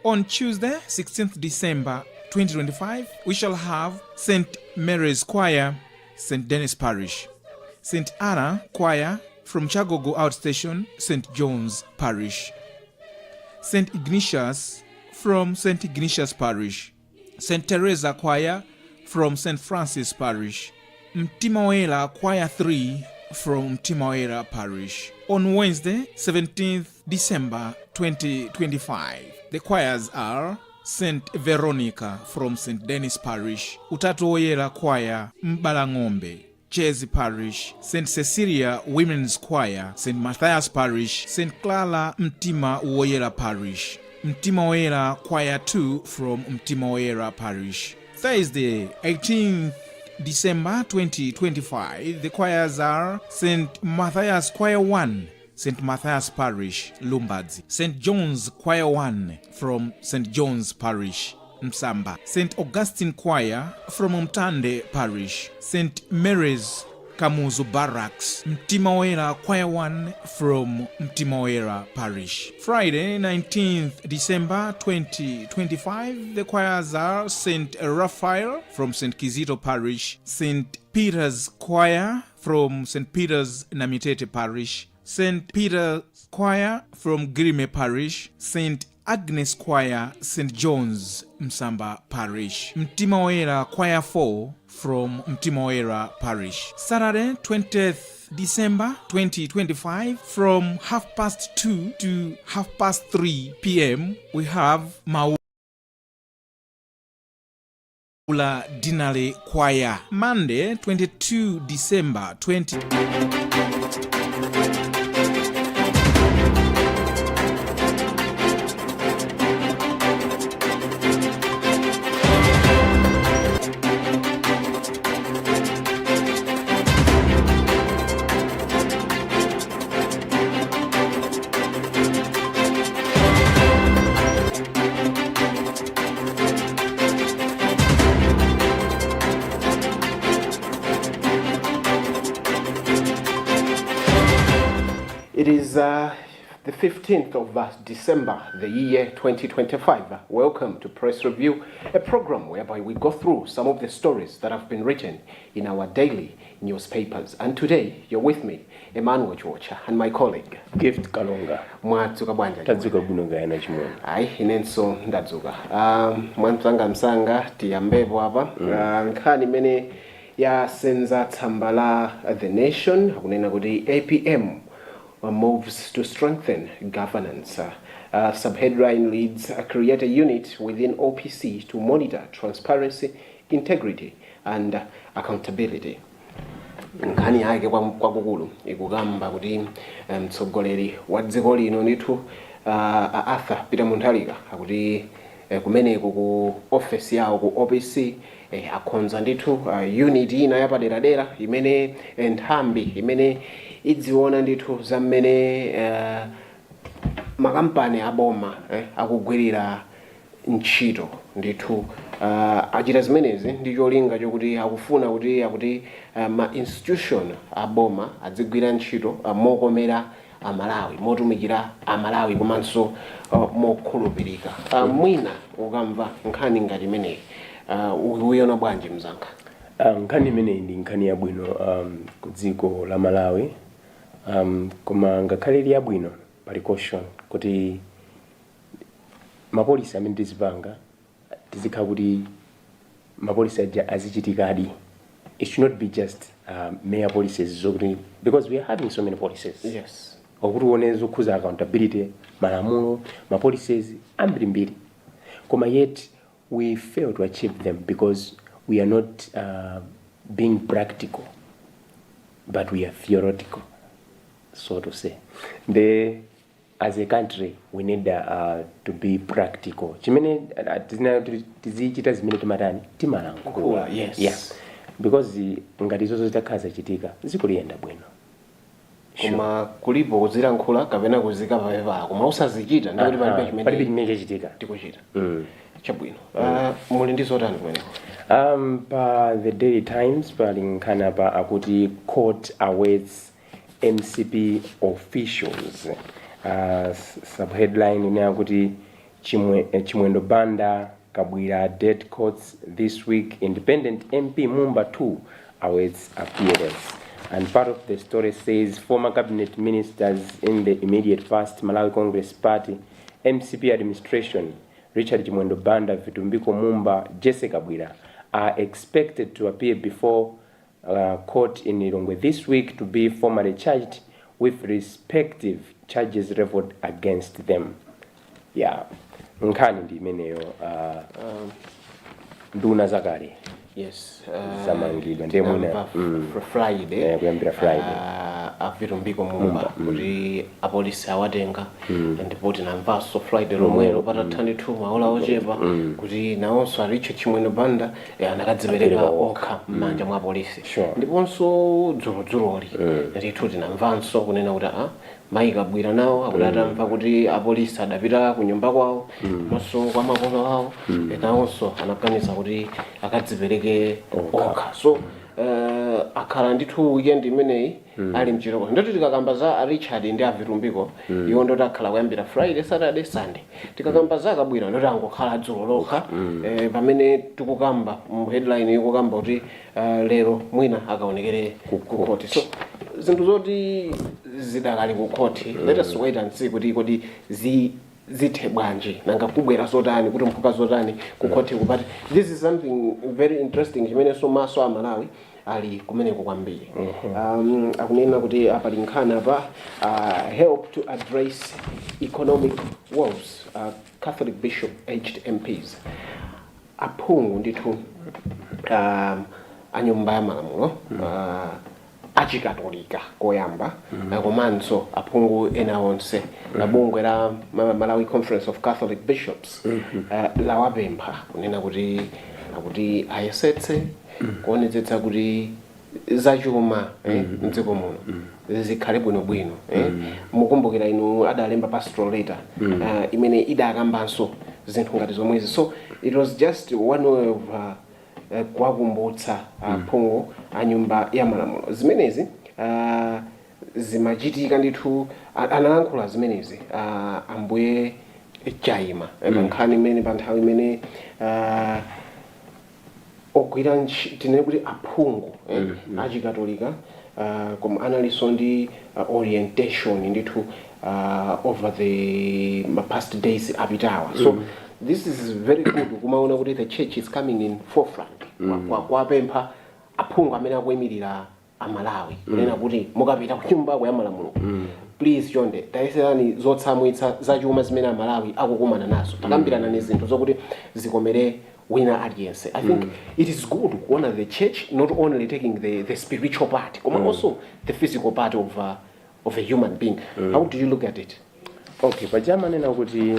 On Tuesday, 16th December 2025, we shall have St. Mary's Choir, St. Denis Parish. St. Anna Choir from Chagogo Outstation, St. John's Parish. St. Ignatius from St. Ignatius Parish. St. Teresa Choir from St. Francis Parish. Mtimaoela Choir 3 from Mtimaoela Parish. On Wednesday, 17th December 2025, the choirs are St. Veronica from St. Denis Parish, Utatu Oyela Choir, Mbalangombe, Chezi Parish, St. Cecilia Women's Choir, St. Matthias Parish, St. Clara Mtima Oyela Parish, Mtima Oyela Choir 2 from Mtima Oyela Parish. Thursday, 18th December 2025, the choirs are St. Matthias Choir 1, St. Matthias Parish, Lumbadzi. St. John's Choir 1 from St. John's Parish, Msamba. St. Augustine Choir from Mtande Parish. St. Mary's Kamuzu Barracks, Mtimaoela Choir 1 from Mtimaoela Parish. Friday, 19th December 2025, the choirs are St. Raphael from St. Kizito Parish, St. Peter's Choir from St. Peter's Namitete Parish, St. Peter's Choir from Grime Parish, St. Agnes Choir, St. John's Msamba Parish, Mtimaoela Choir 4 from Mtimaoela Parish. Saturday, 20th December 2025, from 2:30 to 3:30 p.m., we have Maula Dinale Choir. Monday, 22 December 20. It is the 15th of December, the year 2025. Welcome to Press Review, a program whereby we go through some of the stories that have been written in our daily newspapers. And today, you're with me, Emmanuel Georgia, and my colleague, Gift Kalonga. Mwatsuka Bwanja. Tadzuka Bunoga ena chimwe. Ai, inenso ndadzuka. Mwanzanga msanga tiyambepo hapa. Nkhani mene ya senza tsambala The Nation, hakunena kuti APM moves to strengthen governance. Subheadline leads create a unit within OPC to monitor transparency, integrity, and accountability. Nkhani yake kwa kukulu ikugamba kuti mtsogoleri wa dziko lino ndithu Arthur Peter Mutharika akuti kumeneko ku office yawo ku OPC akhonza ndithu unit ina yapaderadera imene nthambi imene idziona ndithu zamene makampani aboma akugwirira ntchito ndithu achita zimenezi ndi cholinga chokuti akufuna kuti ma institution aboma adzigwira ntchito mokomera amalawi, motumikira amalawi komanso mokhulupirika. Mwina ukamva nkhani ngati imeneyi ukuiona bwanji mzanga? Nkhani imeneyi ndi nkhani yabwino ku dziko la Malawi. Koma ngakhale ili yabwino pali caution kuti mapolisi amene tizipanga tizikhala kuti mapolisi aja azichitikadi. It should not be just mere policies because we are having so many policies. Yes. Okuti wonezo kuza accountability, malamulo, mapolicies ambirimbiri. Koma yet we fail to achieve them because we are not being practical, but we are theoretical, so to say. As a country, we need to be practical. Chimene tizichita zimene timatani timalankhula. Yes. Yeah. Because ngati zozo zitakhaza chitika zikuliyenda bwino. Koma kulipo kuzilankhula kapena kuzika paveva koma usazichita ndikuti palibe chimene chachitika tikuchita. Chabwino. Muli ndi zotani kumeneko? Pa the Daily Times pali nkhani apa akuti court awaits MCP officials. Subheadline ine akuti Chimwendo Banda Kabwira dead courts this week. Independent MP Mumba 2 awaits appearance. And part of the story says former cabinet ministers in the immediate past Malawi Congress Party, MCP administration, Richard Chimwendo Banda, Vitumbiko Mumba, Jesse Kabwira, are expected to appear before court in Lilongwe this week to be formally charged with respective charges leveled against them. Yeah, nkhani ndi imeneyo nduna zakale. Yes. Zamangidwa ndiye mwina Friday. Kuyambira Friday. Vitumbiko Mumba kuti apolisi awatenga ndipo tinamvanso Friday lomwelo patatha thuma ola ochepa kuti nawonso a Richard Chimwendo Banda anakadzipereka okha m'manja mwa polisi. Ndiponso dzuloli ndithu tinamvanso kunena kuti Mayi Kabwira nawo akuti atamva kuti apolisi adapita ku nyumba kwawo monso kwa makolo awo nawonso anaganiza kuti akadzipereke okha. So akhala ndithu weekend imeneyi ali mchiroko. Ndoti tikakamba za Richard ndi Vitumbiko iwo ndoti akhala kuyambira Friday, Saturday, Sunday. Tikakamba za Kabwira ndoti angokhala dzulo lokha pamene tikukamba mu headline ikukamba kuti lero mwina akaonekere ku court. So zinthu zoti zidakali ku court, let us wait and see kuti zithe bwanji nanga kubwera zotani kuti mphuka zotani ku court ku. But this is something very interesting chimene maso a Malawi ali kumeneko kwambiri. Akunena kuti apali nkhani apa help to address economic woes, Catholic bishop aged MPs. Aphungu ndithu a nyumba ya malamulo achikatolika koyamba komanso aphungu ena onse na bungwe la Malawi Conference of Catholic Bishops lawapempha kunena kuti ayesetse kuonetsetsa kuti zachuma mdziko muno zikhale bwinobwino. Mukumbukira inu adalemba pastoral letter imene idakambanso zinthu ngati zomwezi. So it was just one way of kuwakumbutsa aphungu a nyumba ya malamulo. Zimenezi zimachitika ndithu analankhula zimenezi ambuye Chaima nkhani imene pa nthawi imene ogwira tinene kuti aphungu achikatolika koma analinso ndi orientation ndithu over the past days apitawa. So this is very good kumaona kuti the church is coming in forefront kwapempha aphungu amene akuyimirira amalawi kunena kuti mukapita ku nyumba ya malamulo please chonde tayeserani zotsamwitsa zachuma zimene amalawi akukumana nazo, takambirana ne zinthu zokuti zikomere wina aliyense. I think it is good kuona the church not only taking the spiritual part but also the physical part of a human being. How do you look at it? Okay, pajama nena kuti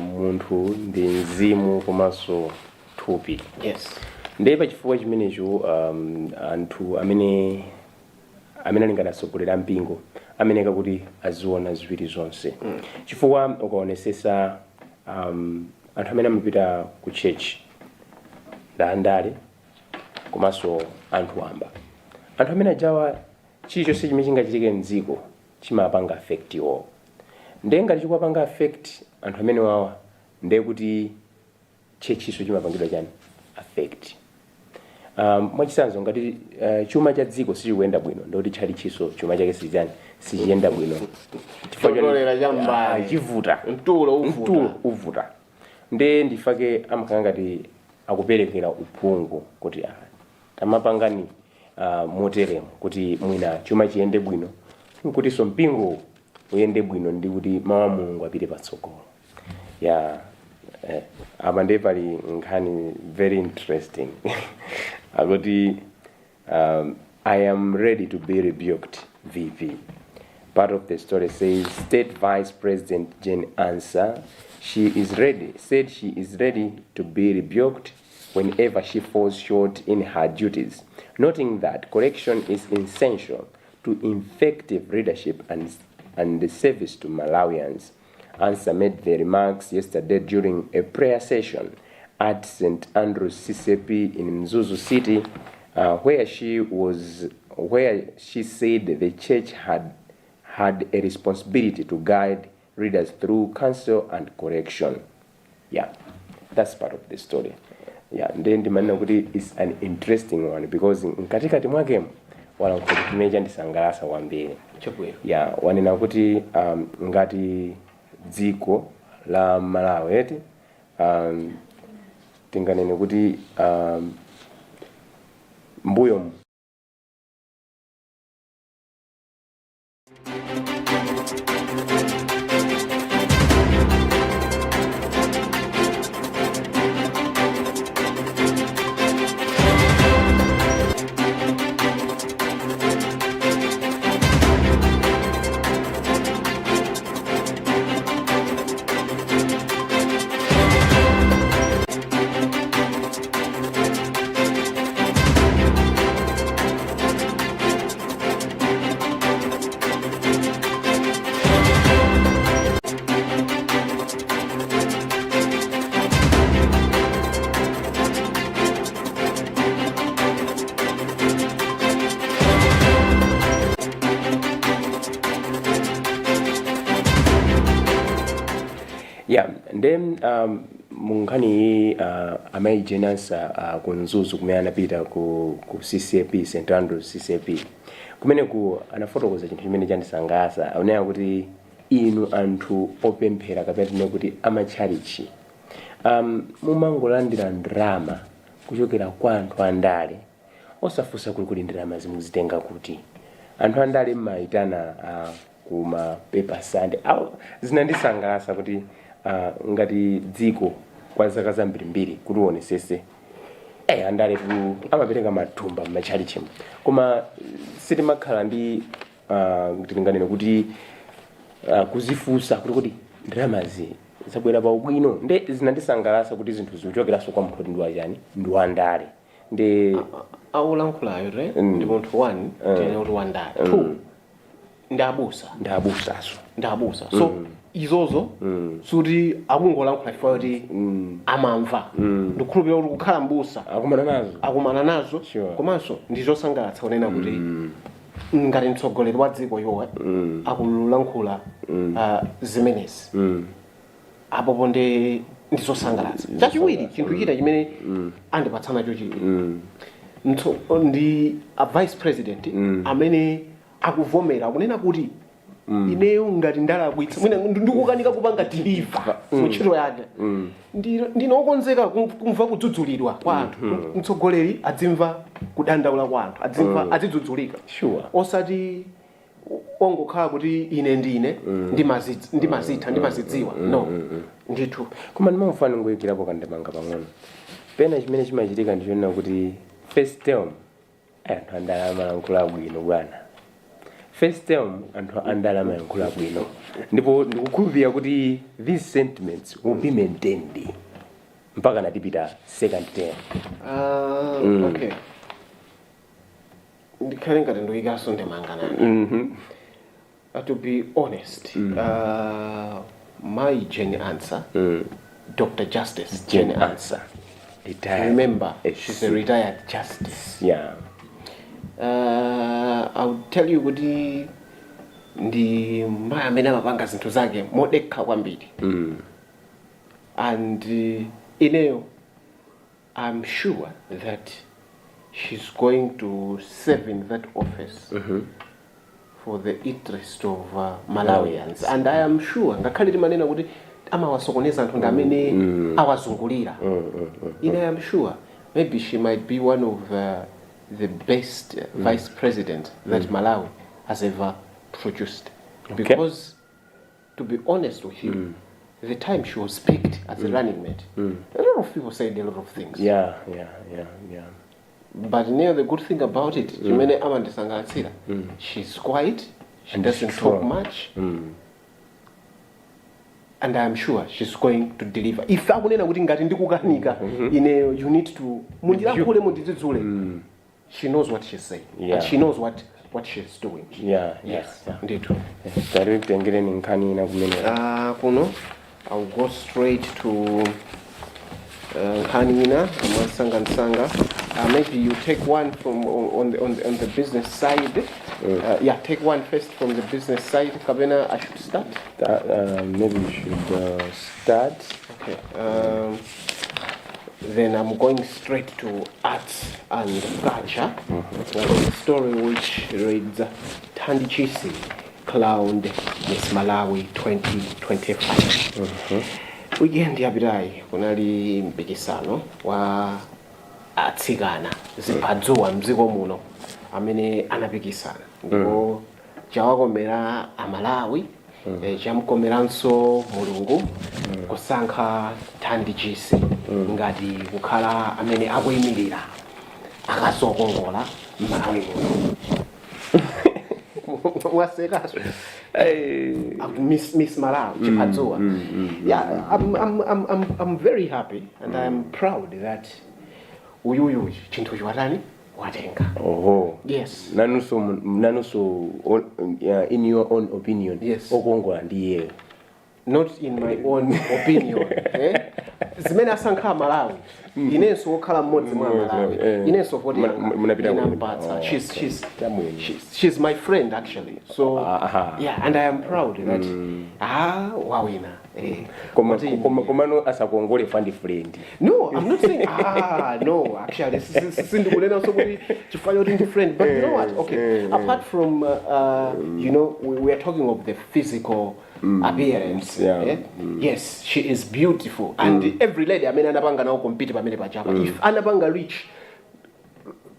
munthu ndi mzimu komanso thupi. Yes. Ndiye pachifukwa chimenecho anthu amene alinganasogolera mpingo ameneka kuti aziona ziwiri zonse. Chifukwa ukaonesesa anthu amene amapita ku church ndandale komanso anthu wamba. Anthu amene ajawa chilichonse chimene chingachitike mdziko chimapanga affect iwo. Ndiye ngati chikuwapanga affect anthu amene wawa ndiye kuti chechiso chimapangidwa chani affect. Mwachisanzo ngati chuma cha dziko sichikuyenda bwino ndikuti chali chiso chuma chake sichiyenda bwino. Chifukwa chambali chivuta mtulo uvuta. Ndiye ndifake amakhala ngati akuperekera uphungu kuti tamapangani moteremo kuti mwina chuma chiyende bwino kuti so mpingo uyende bwino ndi kuti mawu a Mulungu apite patsogolo. Apa ndiye pali nkhani very interesting. Akuti I am ready to be rebuked, VP. Part of the story says State Vice President Jane Ansah said she is ready to be rebuked whenever she falls short in her duties, noting that correction is essential to effective leadership and the service to Malawians. Ansah made the remarks yesterday during a prayer session at St. Andrew's CCP in Mzuzu City, where she said the church had a responsibility to guide readers through counsel and correction. Yeah, that's part of the story. Yeah, then ndimanena kuti is an interesting one because mkatikati mwake walankhula chimene chandisangalatsa kwambiri. Yeah, wanena kuti ngati dziko la Malawi tinganene kuti mbuyo yeah, and then munkhani amayijenansa kunzuzu kumene anapita ku CCAP St Andrews CCAP kumene anafotokoza chinthu chimene chandisangalatsa aonera kuti inu anthu opemphera kapena kuti amachalichi mumangolandira ndalama kuchokera kwa anthu andale osafunsa kuli ndalama zimuzitenga kuti anthu andale mmayitana kuma paper sand zinandisangalatsa kuti ngati dziko kwa zaka zambirimbiri kuti uonesese andale amapereka mathumba m'machalichi koma sitimakhala ndi tinganene kuti kuzifunsa kuti ndalamazi zabwera pa ubwino nde zinandisangalatsa kuti zinthu zikuchokeranso kwa munthu ndi wachani ndi wandale ndi aulankhulayo ndi munthu 1 tiyene kuti wandale 2 ndabusa so izozo suti akungolankhula chifukwa kuti amamva ndikukhulupirira kuti kukhala mbusa akumana nazo komanso ndizosangalatsa kunena kuti ngati mtsogoleri wa dziko yowe akulankhula zimenezi apopo ndizosangalatsa chachiwiri chinthu china chimene andipatsa nacho ndi a vice president amene akuvomera kunena kuti ineyo ngati ndalakwitsa mwina ndikukanika kupanga deliver muntchito yake ndinokonzeka kumva kudzudzulidwa kwa anthu mtsogoleri adzimva kudandaula kwa anthu azidzudzulika osati ongokhala kuti ine ndine ndimazidziwa no ndithu koma ndimafuna ngoyikirapo kandemanga pang'ono pena chimene chimachitika ndichonena kuti first term anthu andale amalankhula bwino bwana first term anthu andale amalankhula bwino ndipo ndikukhulupirira kuti these sentiments will be maintained mpaka natipita second term. Okay, ndikhale ngati ndoyikaso ndemanga nani. To be honest, my Jenny answer, Dr. Justice Jenny answer. Remember, she's a retired justice. Yeah. I would tell you kuti ndi mbaya amene amapanga zinthu zake modekha kwambiri. And ineyo, I'm sure that she's going to serve in that office for the interest of Malawians. And I am sure ngakhalira manena kuti amawasokoneza anthu amene awazungulira. I am sure maybe she might be one of the best vice president that Malawi has ever produced. Okay. Because, to be honest with you, the time she was picked as a running mate, a lot of people said a lot of things. Yeah. But the good thing about it, she's quiet, she doesn't talk much, and I'm sure she's going to deliver. If I want to you need to she knows what she's saying, and she knows what she's doing. Yes. Indeed. I'll go straight to Kanina and Sanga. Maybe you take one from on the business side. Take one first from the business side. Kabena, I should start. Maybe we should start. Okay. Then I'm going straight to arts and culture. A story which reads Tandi Chisi crowned Miss Malawi 2025. Weekend yapitayi kunali mpikisano wa atsikana ziphazuwa mdziko muno amene anapikisana ndipo chawakomera Amalawi chamkomeranso Mulungu kusankha Tandi Chisi ngati kukhala amene akuyimirira akasokongola Malawi muno. Mwasekaso. Miss Malawi chiphazuwa. Yeah, I'm very happy and I'm proud that uyuyu chinthu chiwatani watenga. Oh. Yes. Nanuso in your own opinion. Yes. Okongola ndiye. Not in my own opinion. Zimene asankha Malawi. Inenso okhala mmodzi mwa Malawi. Inenso voti inampatsa. She's my friend actually. So yeah, and I am proud that wawina. Komano asakongole fund friend. No, I'm not saying no, actually sindikulena so kuti chifanya kuti friend, but you know what? Okay, apart from you know, we are talking of the physical appearance. Yes, she is beautiful, and every lady amene anapanga nawo compete pamene pachapa. If anapanga reach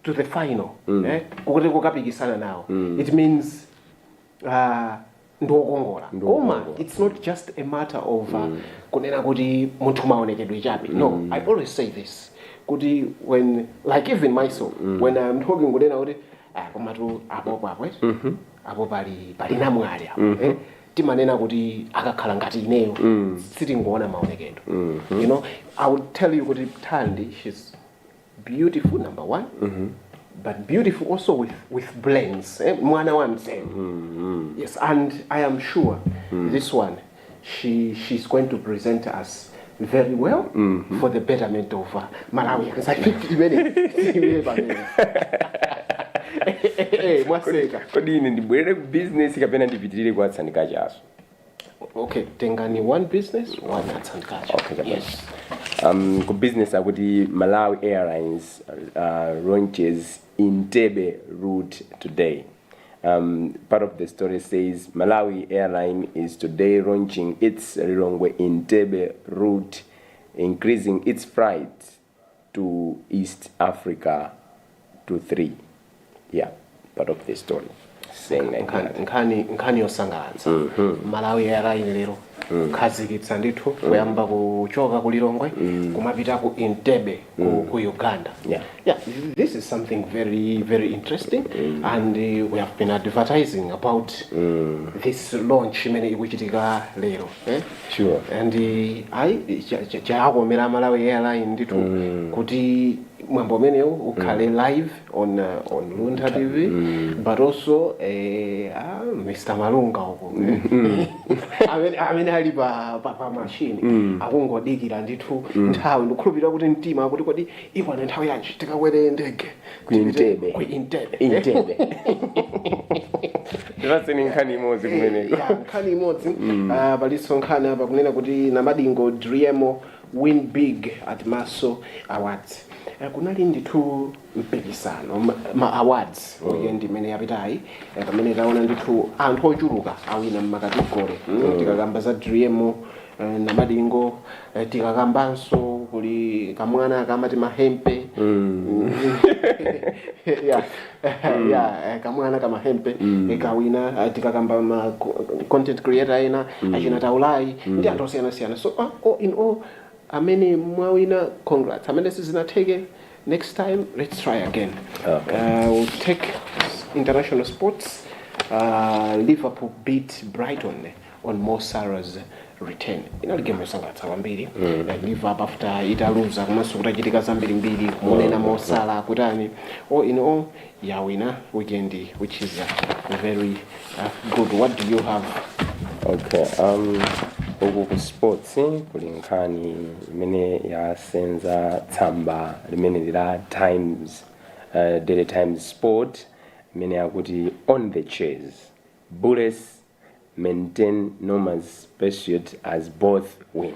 to the final, kuti kukapikisana nawo, it means ndokongola. Koma, it's not just a matter of kunena kuti munthu maonekedwe chabe. No, I always say this. Kuti when, like even myself, when I'm talking kunena kuti komatu apopo apwe, apo pali namwali apo. Timanena kuti akakhala ngati ineyo sitingoona maonekedwe. You know, I would tell you kuti Tandi, she's beautiful, number one, but beautiful also with blends. Mwana wa mzee. Yes, and I am sure this one, she's going to present us very well for the betterment of Malawians. I think Kodi ine ndibwerere ku business kapena ndipitirire kwa tsanikachaso. Okay, tengani one business, one tsanikacha. Okay, yes. Ku business akuti Malawi Airlines launches Entebbe route today. Part of the story says Malawi Airline is today launching its Lilongwe Entebbe route, increasing its flights to East Africa to 3. Yeah, part of the story. Saying like that. Nkani yosangalatsa. Malawi Airline lero khazikitsa ndithu kuyamba kuchoka ku Lilongwe kumapita ku Entebbe ku Uganda. Yeah, this is something very, very interesting, and we have been advertising about this launch imene ikuchitika lero. Sure. And chakomera Malawi Airline ndithu kuti mwambo umenewu ukhale live on Luntha TV, but also Mr. Malunga uko amene ali pa machine akungodikira ndithu nthawi ndikhulupirira kuti mtima kuti kodi ikwana nthawi yanji tikakwere ndege ku Entebbe. Ndivatseni nkhani imodzi kumeneko. Yeah, nkhani imodzi paliso nkhani apa kunena kuti namadingo Driemo win big at Maso Awards. Kunali ndithu mpikisano ma awards weekend imene yapitayi pamene taona ndithu anthu ochuluka awina mmakategori tikakamba za Driemo namadingo tikakambanso kuli kamwana akamati mahempe kamwana kamahempe ikawina tikakamba ma content creator ena achina taulai ndi anthu osiyanasiyana. So all in all amene mwawina, congrats. Amene sizinateke, next time let's try again. We'll take international sports. Liverpool beat Brighton on Mo Salah's return. Inali game yosangalatsa kwambiri. Liverpool after italuza komanso kutachitika zambiri mbiri kumonena Mo Salah kutani. All in all yawina weekend, which is very good. What do you have? Okay. Ku sports kuli nkhani imene yasenza tsamba limene lila Times, Daily Times Sport, imene yakuti on the chase, Bullets maintain Noma's pursuit as both win.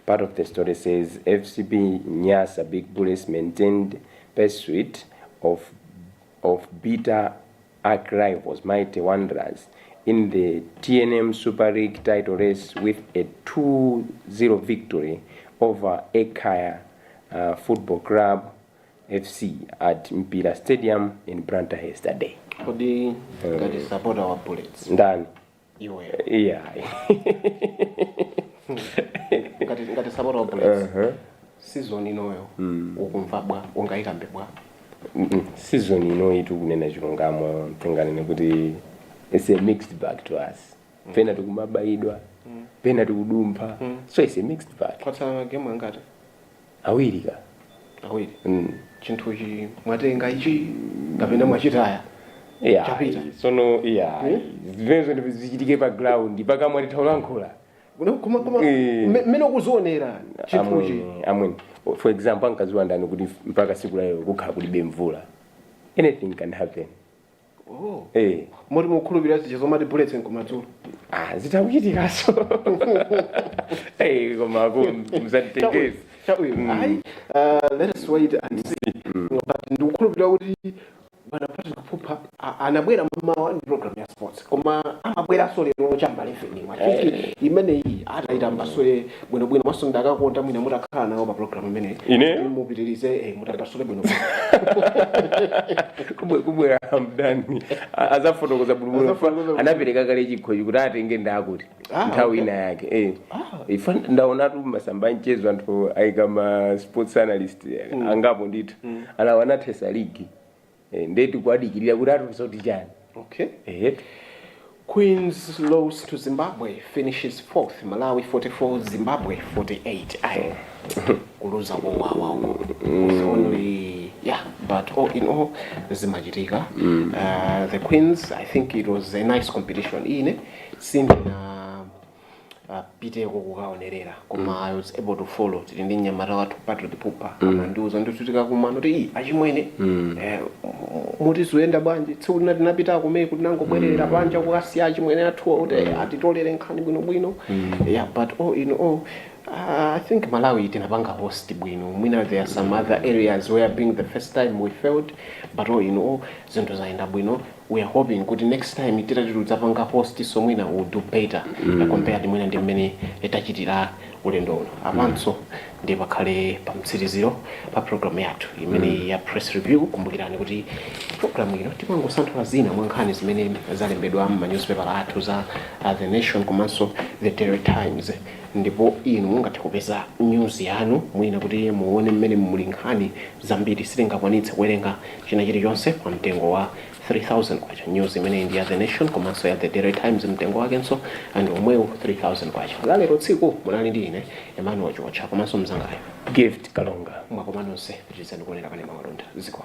Part of the story says FCB Nyasa Big Bullets maintained pursuit of bitter arch rivals Mighty Wanderers in the TNM Super League title race with a 2-0 victory over Ekaya Football Club FC at Mpira Stadium in Branta yesterday. Kodi ngati supporter wa Bullets. Ndani? Iwe. Yeah. ngati supporter wa Bullets. Season inoyo ukumva bwa ungayikambe bwa. Season ino kunena chilungamo tinganene kuti it's a mixed bag to us. Pena tikumabaidwa, pena tikudumpha. So it's a mixed bag. Kwatsa game angati? Awiri. Chinthu chi mwatenga ichi kapena mwachitaya. Yeah. Chapita. Sono zimene zichitike pa ground pakamwa titaulankhula. Kuma meno kuzionera chinthu chi. Amweni. For example, ankaziwa ndani kuti mpaka siku lero kukhala kulibe mvula. Anything can happen. Oh. Moti mukhulupirira zomati Bullets nkumadzulo. Zitakuchitikaso. Koma mzatitengezi. Let us wait and see. But ndikukhulupirira kuti bana Patrick Phupha anabwera mmawa program ya sports. Koma amabwera lero chamba lefeni. Mwachiti imene iyi ataita mbasole bwino maso ndakakonda mwina mutakhala nawo pa program imene. Ine mupitirize mutambasole bwino. Kubwera mdani azafotokoza bulubulo anapereka kale chikhochi kuti atenge ndakuti nthawi ina yake ndaona tu masamba mchezo anthu aikama sports analyst angapo ndithu anawana Thesa League ndeti kwadikirira kuti atuzoti chani. Okay. Queens lose to Zimbabwe, finishes 4th. Malawi 44, Zimbabwe 48. Kuluza wow. Only but all in all, Zimajitika. The Queens, I think it was a nice competition. Pite kukaonerera koma I was able to follow tindi nyamara watu Patrick Phupha amandiuza nditutika kumano ti achimwene muti zoenda bwanji tsiku tinapita kumene kuti nangobwerera banja kwasiya achimwene athuwa kuti atitolere nkhani bwino but all in all I think Malawi tinapanga host bwino. Mwina there are some other areas where being the first time we failed, but all in all zinthu zaenda bwino. We are hoping kuti next time tidzapanga host so mwina will do better compared mwina ndi mmene tachitira ulendo uno. Apanso ndi pakhale pa mtsiriziro pa program yathu imene ya press review. Kumbukirani kuti program ino timangosanthula zina mwa nkhani zimene zalembedwa mu newspaper athu za The Nation komanso The Daily Times. Ndipo inu mungathe kupeza news yanu mwina kuti muone mmene muli nkhani zambiri sitingakwanitse kuwerenga china chilichonse pa mtengo wa 3,000 kwacha. News imene ndi ya The Nation komanso ya The Daily Times mtengo wakenso and omwewo 3,000 kwacha. Lalero tsiku munali ndi ine Emmanuel Chocha komanso mzangayo Gift Kalonga. Mwakoma nonse pitilizani kuonera kane mamalonda ziko.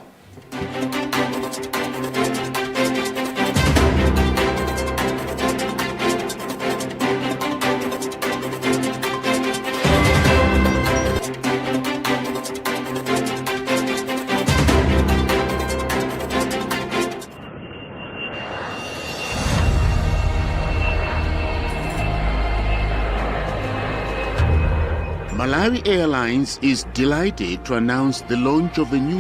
Malawi Airlines is delighted to announce the launch of the new